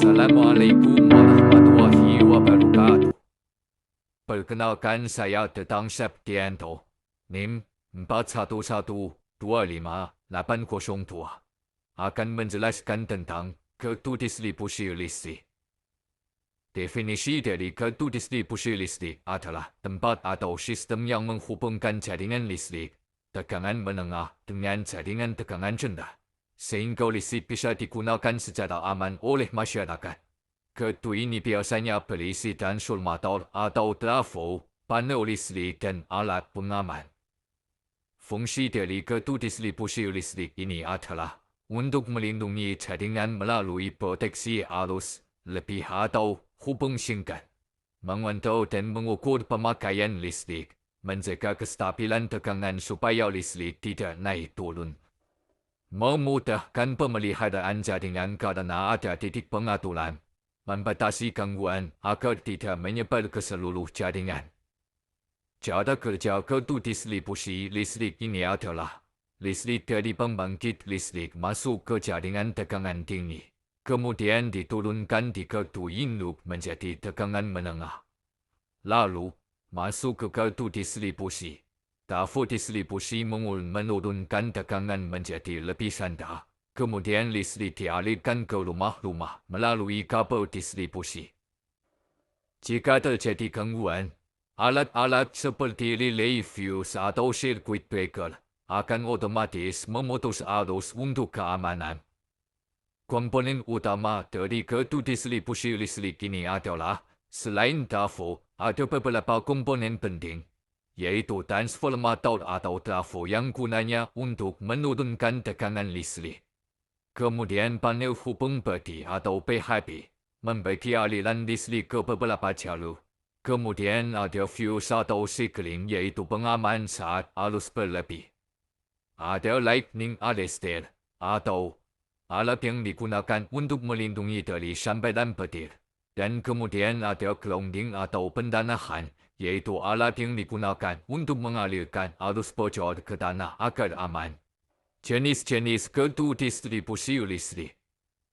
Assalamualaikum warahmatullahi wabarakatuh. Perkenalkan saya Tetang Septianto. NIM 41125802 akan menjelaskan tentang ketudistribusi listrik. Definisi dari ketudistribusi listrik adalah tempat atau sistem yang menghubungkan jaringan listrik tegangan menengah dengan jaringan tegangan rendah, sehingga listrik bisa digunakan secara aman oleh masyarakat. Ketu ini biasanya berisi transformator atau trafo, panel listrik dan alat pengaman. Fungsi dari ketudistribusi listrik ini adalah untuk melindungi jaringan melalui proteksi arus, lebih atau hubung singkat, memantau dan mengukur pemakaian listrik, menjaga kestabilan tegangan supaya listrik tidak naik turun, memudahkan pemeliharaan jaringan karena ada titik pengaturan, membatasi gangguan agar tidak menyebar ke seluruh jaringan. Cara kerja ketudistribusi listrik ini adalah listrik dari pembangkit listrik masuk ke jaringan tegangan tinggi, kemudian diturunkan di kartu induk menjadi tegangan menengah, lalu masuk ke kartu distribusi. Trafo distribusi menurunkan tegangan menjadi lebih rendah. Kemudian listrik dialirkan ke rumah-rumah melalui kabel distribusi. Jika terjadi gangguan, alat-alat seperti relay fuse atau circuit breaker akan otomatis memutus arus untuk keamanan. Komponen utama dari ketudistribusi listrik ini adalah, selain trafo, ada beberapa komponen penting, yaitu transformator atau trafo yang gunanya untuk menurunkan tegangan listrik. Kemudian panel hubung berti atau PHB, membagi aliran listrik ke beberapa jalur. Kemudian ada fuse atau signaling yaitu pengaman saat arus berlebih. Ada lightning arrestor atau alat yang digunakan untuk melindungi dari sambaran petir. Dan kemudian ada grounding atau pendanahan, yaitu alat yang digunakan untuk mengalirkan arus bocor ke tanah agar aman. Jenis-jenis ketudistribusi listrik.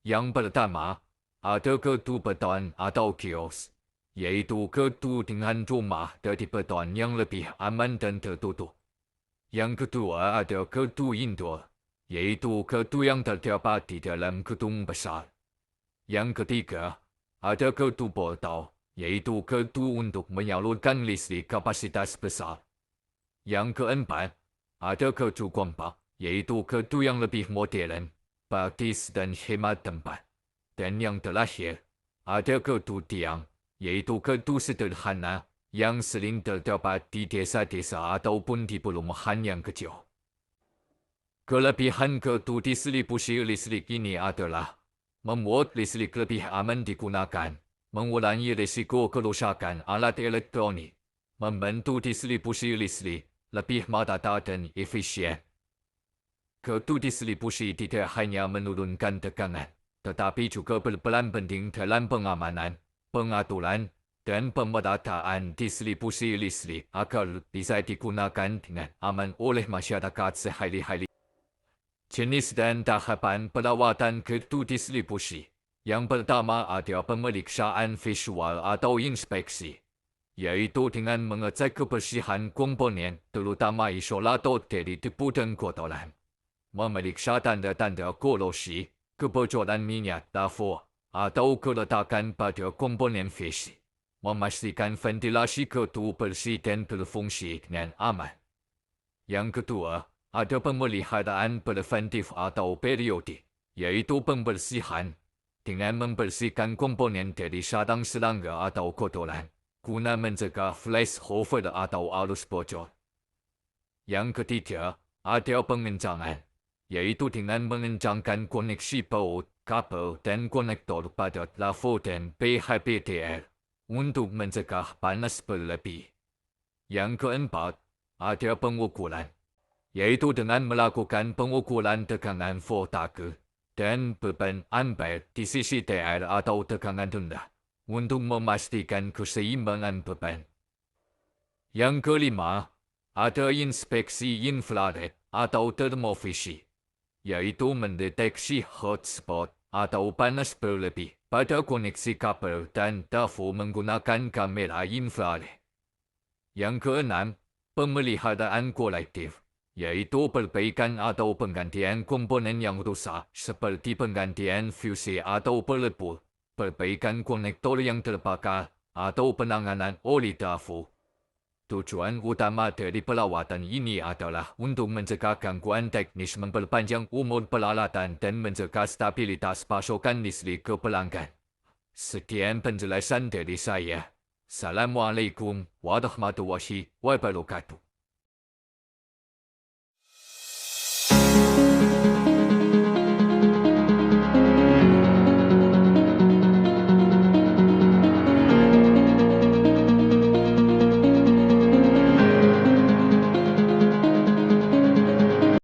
Yang pertama, ada ketu beton atau kios, yaitu ketu dengan rumah dari beton yang lebih aman dan tertutup. Yang kedua ada ketu indoor, yaitu ketu yang terdapat di dalam gedung besar. Yang ketiga, ada ketu portal, yaitu ketu untuk menyalurkan listrik kapasitas besar. Yang keempat, ada ketu kompak, yaitu ketu yang lebih modern, praktis dan hemat tempat. Dan yang terakhir, ada ketu tiang, yaitu ketu sederhana yang sering terdapat di desa-desa ataupun di perumahan yang kecil. Kelebihan ketudistribusi listrik ini adalah membuat listrik lebih aman digunakan, mengurangi risiko kerusakan alat elektronik, membantu distribusi listrik lebih merata dan efisien. Ketudistribusi tidak hanya menurunkan tegangan, tetapi juga berperan penting dalam pengamanan, pengaturan, dan pemerataan distribusi listrik agar bisa digunakan dengan aman oleh masyarakat sehari-hari. Jenis dan tahapan perawatan ketudistribusi. Yang pertama ada pemeriksaan visual atau inspeksi, yaitu dengan mengecek kebersihan komponen, terutama isolator dari debu dan kotoran. Memeriksa tanda-tanda korosi, kebocoran minyak trafo, atau keretakan pada komponen fisik. Memastikan ventilasi ketu bersih dan berfungsi dengan aman. Yang kedua, ada pemeliharaan preventif atau periodik, yaitu pembersihan, dengan membersihkan komponen dari sarang serangga atau kotoran, guna mencegah flashover atau arus bocor. Yang ketiga, ada pengencangan, yaitu dengan mengencangkan koneksi baut, kabel dan konektor pada trafo dan PHBTR untuk mencegah panas berlebih. Yang keempat, ada pengukuran, yaitu dengan melakukan pengukuran tegangan voltase dan beban ampere di sisi TR atau tegangan rendah untuk memastikan keseimbangan beban. Yang kelima, ada inspeksi infrared atau termovisi, yaitu mendeteksi hotspot atau panas berlebih pada koneksi kabel dan dafur menggunakan kamera infrared. Yang keenam, pemeliharaan kolektif, yaitu perbaikan atau penggantian komponen yang rusak seperti penggantian fuse atau pelebur, perbaikan konektor yang terbakar, atau penanganan oli dafur. Tujuan utama dari perawatan ini adalah untuk mencegah gangguan teknis, memperpanjang umur peralatan dan menjaga stabilitas pasokan listrik ke pelanggan. Sekian penjelasan dari saya. Assalamualaikum warahmatullahi wabarakatuh.